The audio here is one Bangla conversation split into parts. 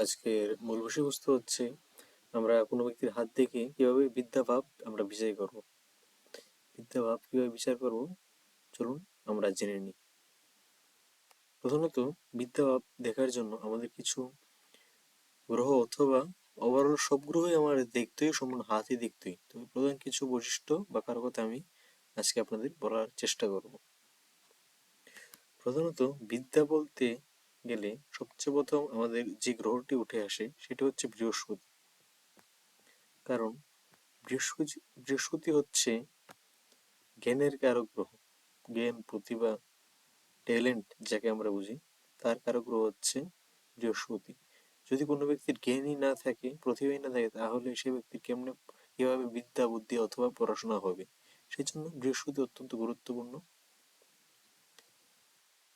আজকের মূল বিষয়বস্তু হচ্ছে আমরা কোনো ব্যক্তির হাত দেখে কিভাবে বিদ্যাভাব আমরা বিচার করব। বিদ্যাভাব কিভাবে বিচার করব, চলুন আমরা জেনে নিই। প্রথমত, বিদ্যাভাব দেখার জন্য আমাদের কিছু গ্রহ অথবা ওভারঅল সব গ্রহই আমাদের দেখতে হয়, সম্পূর্ণ হাতই দেখতে হয়। তবে প্রধান কিছু বৈশিষ্ট্য বা কারকতা আমি আজকে আপনাদের বলার চেষ্টা করব। প্রধানত বিদ্যা বলতে গেলে সবচেয়ে প্রথম আমাদের যে গ্রহটি উঠে আসে সেটি হচ্ছে বৃহস্পতি। কারণ বৃহস্পতি হচ্ছে জ্ঞানের কারক গ্রহ। জ্ঞান, প্রতিভা, ট্যালেন্ট যাকে আমরা বুঝি, তার কারক গ্রহ হচ্ছে বৃহস্পতি। যদি কোনো ব্যক্তির জ্ঞানই না থাকে, প্রতিভাই না থাকে, তাহলে সে ব্যক্তির কিভাবে বিদ্যা, বুদ্ধি অথবা পড়াশোনা হবে? সেই জন্য বৃহস্পতি অত্যন্ত গুরুত্বপূর্ণ।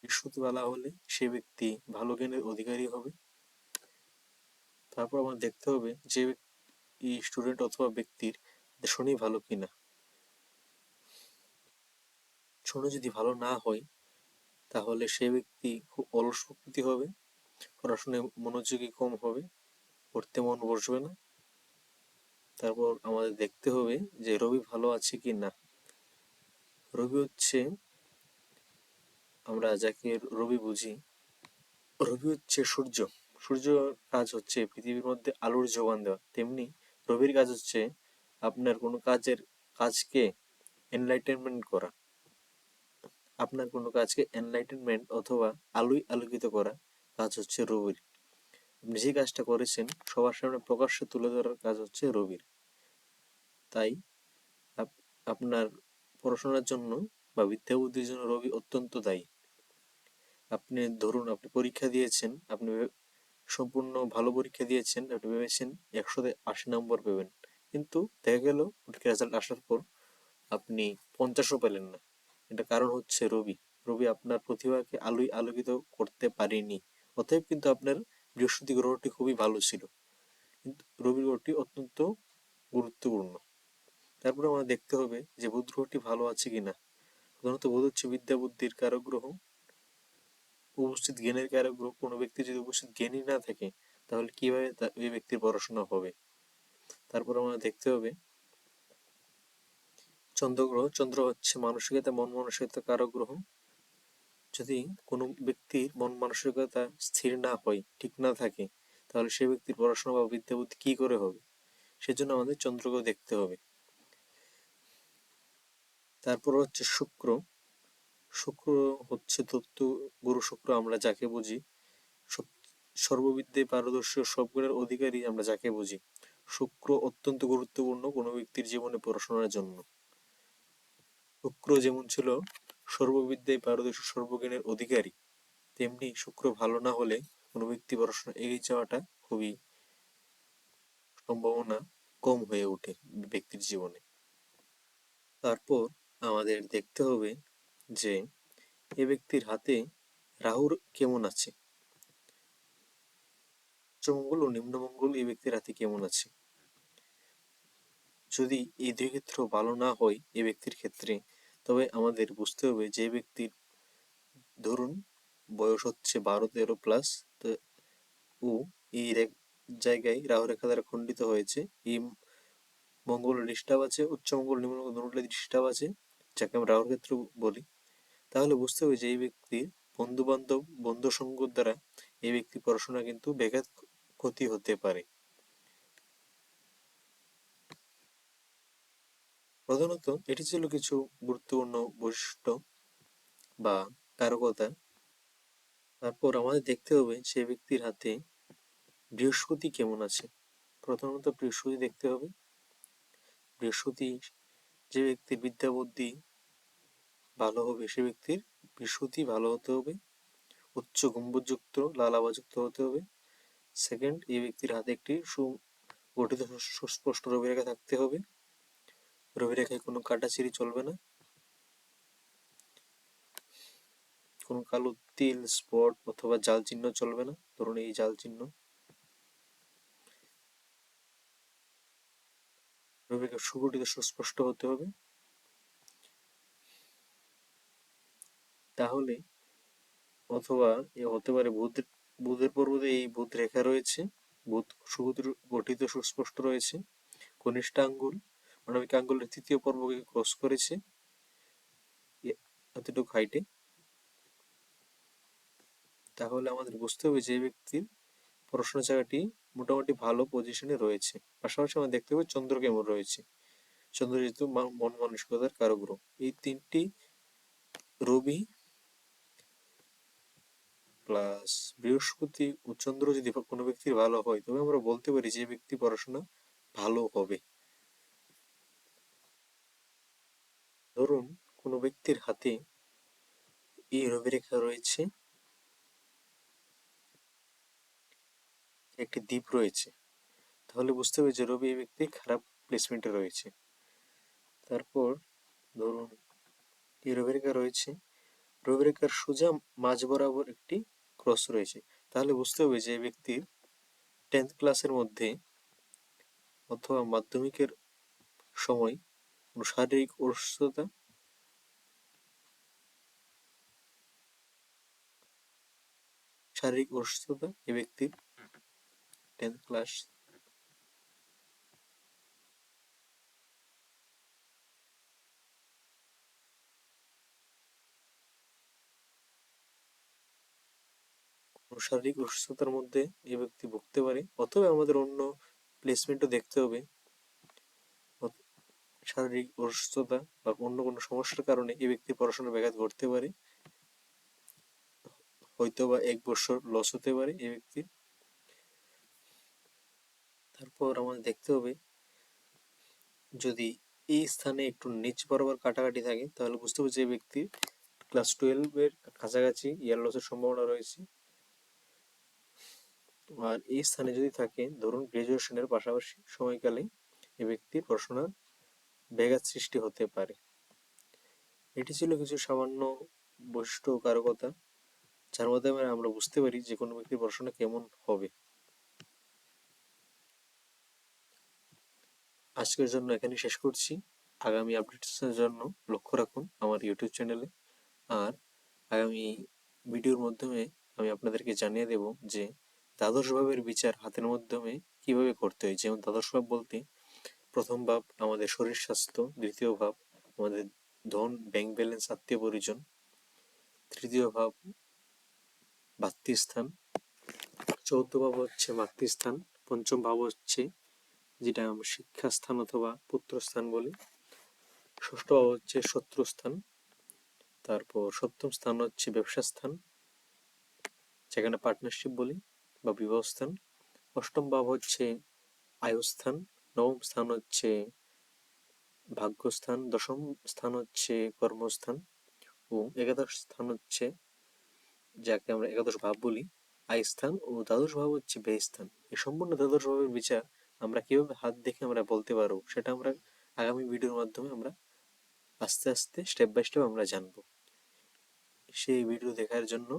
বৃহস্পতি ভালো হলে সে ব্যক্তি ভালো জ্ঞানের অধিকারী হবে। তারপর আমার দেখতে হবে যে স্টুডেন্ট অথবা ব্যক্তির শনি ভালো কিনা। শনি যদি ভালো না হয়, তাহলে সে ব্যক্তি খুব অলস প্রকৃতি হবে, পড়াশোনায় মনোযোগী কম হবে, পড়তে মন বসবে না। তারপর আমাদের দেখতে হবে যে রবি ভালো আছে কি না। রবি হচ্ছে, আমরা যাকে রবি বুঝি, রবি হচ্ছে সূর্য। সূর্যর কাজ হচ্ছে পৃথিবীর মধ্যে আলোর যোগান দেওয়া, তেমনি রবির কাজ হচ্ছে আপনার কোনো কাজকে এনলাইটেনমেন্ট করা। আপনার কোনো কাজকে এনলাইটেনমেন্ট অথবা আলোয় আলোকিত করা কাজ হচ্ছে রবির। আপনি যে কাজটা করেছেন সবার সামনে প্রকাশ্যে তুলে ধরার কাজ হচ্ছে রবির। তাই আপনার পড়াশোনার জন্য বা বিদ্যা বুদ্ধির জন্য রবি অত্যন্ত দায়ী। আপনি ধরুন, আপনি পরীক্ষা দিয়েছেন, আপনি সম্পূর্ণ ভালো পরীক্ষা দিয়েছেন, আপনি ভেবেছেন 100-তে 80 নম্বর পাবেন, কিন্তু দেখা গেল রেজাল্ট আসার পর আপনি 50ও পেলেন না। এটা কারণ হচ্ছে রবি। রবি আপনার প্রতিভাকে আলোয় আলোকিত করতে পারেনি। অতএব কিন্তু আপনার বৃহস্পতি গ্রহটি খুবই ভালো ছিল, কিন্তু রবি গ্রহটি অত্যন্ত গুরুত্বপূর্ণ। তারপরে আমাদের দেখতে হবে যে বুধ গ্রহটি ভালো আছে কিনা। প্রধানত বুধ হচ্ছে বিদ্যা বুদ্ধির কারক গ্রহ, উপস্থিত জ্ঞানের কারক গ্রহ। কোনো ব্যক্তি যদি উপস্থিত জ্ঞানই না থাকে, তাহলে কিভাবে ওই ব্যক্তির পড়াশোনা হবে? তারপর আমাদের দেখতে হবে চন্দ্রগ্রহ। চন্দ্র হচ্ছে মানসিকতা, মন মানসিকতা কারক গ্রহ। যদি কোনো ব্যক্তির মন মানসিকতা স্থির না হয়, ঠিক না থাকে, তাহলে সে ব্যক্তির পড়াশোনা বা বিদ্যা বুদ্ধি কি করে হবে? সেজন্য আমাদের চন্দ্রগ্রহ দেখতে হবে। তারপর হচ্ছে শুক্র। শুক্র হচ্ছে তত্ত্ব গুরু শুক্র, আমরা যাকে বুঝি সর্ববিদ্যায় পারদর্শী, সব গুণের অধিকারী আমরা যাকে বুঝি। শুক্র অত্যন্ত গুরুত্বপূর্ণ কোনো ব্যক্তির জীবনে পড়াশোনার জন্য। শুক্র যেমন ছিল সর্ববিদ্যায় পারদর্শী, সর্বজ্ঞানের অধিকারী, তেমনি শুক্র ভালো না হলে কোনো ব্যক্তি পড়াশোনা এগিয়ে যাওয়াটা খুবই সম্ভাবনা কম হয়ে ওঠে ব্যক্তির জীবনে। তারপর আমাদের দেখতে হবে যে এ ব্যক্তির হাতে রাহুর কেমন আছে, উচ্চমঙ্গল ও নিম্নমঙ্গল এই ব্যক্তির হাতে কেমন আছে। যদি এই দুই ক্ষেত্র ভালো না হয় এ ব্যক্তির ক্ষেত্রে, তবে আমাদের বুঝতে হবে যে ব্যক্তির ধরুন বয়স হচ্ছে 12-13+, ও এই জায়গায় রাহু রেখা দ্বারা খণ্ডিত হয়েছে, এই মঙ্গল ডিস্টার্ব আছে, উচ্চমঙ্গল নিম্নমঙ্গল দুটোটাই ডিস্টার্ব আছে, যাকে আমরা রাহুর ক্ষেত্র বলি। তাহলে বুঝতে হবে যে এই ব্যক্তির বন্ধু বান্ধব, বন্ধু সঙ্গর দ্বারা এই ব্যক্তির পড়াশোনা কিন্তু ব্যাঘাত ক্ষতি হতে পারে। প্রধানত এটি ছিল কিছু গুরুত্বপূর্ণ বৈশিষ্ট্য বা কারকতা। তারপর আমাদের দেখতে হবে সে ব্যক্তির হাতে বৃহস্পতি কেমন আছে। প্রথমত বৃহস্পতি দেখতে হবে। বৃহস্পতি, যে ব্যক্তির বিদ্যা বুদ্ধি ভালো হবে সে ব্যক্তির বৃহস্পতি ভালো হতে হবে, উচ্চ গম্বুজযুক্ত, লাল আভাযুক্ত হতে হবে। সেকেন্ড, এই ব্যক্তির হাতে একটি সুগঠিত সুস্পষ্ট রবিরেখা থাকতে হবে। রবিরেখায় কোনো কাটাছিড়ি চলবে না, কোনো কালো তিল, স্পট অথবা জাল চিহ্ন চলবে না। ধরুন এই জাল চিহ্ন। রবিরেখা সুগঠিত সুস্পষ্ট হতে হবে। তাহলে, অথবা এ হতে পারে বুধ বুধের পর্বতে এই বুধ রেখা রয়েছে, বুধ সুক্ষুদ্র গঠিত সুস্পষ্ট রয়েছে, কনিষ্ঠ আঙ্গুল মানবিক আঙ্গুলের তৃতীয় পর্বকে ক্রস করেছে এতটুকু হাইটে। তাহলে আমাদের বুঝতে হবে যে ব্যক্তির পড়াশোনার জায়গাটি মোটামুটি ভালো পজিশনে রয়েছে। পাশাপাশি আমরা দেখতে পাই চন্দ্র কেমন রয়েছে, চন্দ্র যেহেতু মন মানসিকতার কারগ্রহ। এই তিনটি রবি প্লাস বৃহস্পতি ও চন্দ্র যদি কোনো ব্যক্তির ভালো হয়, তবে আমরা বলতে পারি যে ব্যক্তি পড়াশোনা ভালো হবে। ধরুন কোনো ব্যক্তির হাতে এই রবি রেখা রয়েছে, একটি দ্বীপ রয়েছে, তাহলে বুঝতে হবে যে রবি এই ব্যক্তি খারাপ প্লেসমেন্টে রয়েছে। তারপর ধরুন এই রবি রেখা রয়েছে, রবি রেখার সোজা মাঝ বরাবর একটি ক্রস রয়েছে, তাহলে বুঝতে হবে যে ব্যক্তির 10th ক্লাসের মধ্যে অথবা মাধ্যমিকের সময় শারীরিক অসুস্থতা এই ব্যক্তির 10th ক্লাস শারীরিক অসুস্থতার মধ্যে এই ব্যক্তি ভুগতে পারে, অথবা আমাদের অন্য প্লেসমেন্টও দেখতে হবে। শারীরিক অসুস্থতা বা অন্য কোনো সমস্যার কারণে এই ব্যক্তির পড়াশোনার ব্যাঘাত ঘটতে পারে, হয়তো বা 1 বছর লস হতে পারে এই ব্যক্তির। তারপর আমাদের দেখতে হবে যদি এই স্থানে একটু নিচ বরাবর কাটাকাটি থাকে, তাহলে বুঝতে হবে যে ব্যক্তির ক্লাস 12-এর কাছাকাছি ইয়ার লসের সম্ভাবনা রয়েছে। আর এই স্থানে যদি থাকে, ধরুন গ্রাজুয়েশনের পাশাপাশি সময়কালে এই ব্যক্তির পড়াশোনার ব্যাঘাত সৃষ্টি হতে পারে। এটি ছিল কিছু সামান্য বৈশিষ্ট্য ও কারকতা, যার মাধ্যমে আমরা বুঝতে পারি যে কোনো ব্যক্তির পড়াশোনা কেমন হবে। আজকের জন্য এখানে শেষ করছি। আগামী আপডেটসের জন্য লক্ষ্য রাখুন আমার ইউটিউব চ্যানেলে। আর আগামী ভিডিওর মাধ্যমে আমি আপনাদেরকে জানিয়ে দেব যে দ্বাদশ ভাবের বিচার হাতের মাধ্যমে কিভাবে করতে হয়। যেমন দ্বাদশ ভাব বলতে প্রথম ভাব আমাদের শরীর স্বাস্থ্য, দ্বিতীয় ভাব আমাদের ধন, ব্যাংক ব্যালেন্স, আত্মীয় পরিজন, তৃতীয় ভাব ভাতৃস্থান, চৌথ ভাব হচ্ছে মাতৃস্থান, পঞ্চম ভাব হচ্ছে যেটা আমরা শিক্ষাস্থান অথবা পুত্রস্থান বলি, ষষ্ঠ ভাব হচ্ছে শত্রুস্থান, তারপর সপ্তম স্থান হচ্ছে ব্যবসা স্থান, যেখানে পার্টনারশিপ বলি বা বিবাহ স্থান, অষ্টম ভাব হচ্ছে আয়ুস্থান, নবম স্থান হচ্ছে ভাগ্যস্থান, দশম স্থান হচ্ছে কর্মস্থান এবং একাদশ স্থান হচ্ছে যাকে আমরা একাদশ ভাব বলি আয় স্থান, ও দ্বাদশ ভাব হচ্ছে ব্যয় স্থান। এই সম্পূর্ণ দ্বাদশ ভাবের বিচার আমরা কিভাবে হাত দেখে আমরা বলতে পারবো, সেটা আমরা আগামী ভিডিওর মাধ্যমে আমরা আস্তে আস্তে স্টেপ বাই স্টেপ আমরা জানবো। সেই ভিডিও দেখার জন্য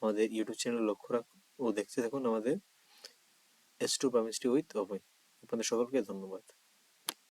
আমাদের ইউটিউব চ্যানেল লক্ষ্য রাখুন ও দেখতে থাকুন আমাদের S2 Chemistry with অভয়। আপনাদের সকলকে ধন্যবাদ।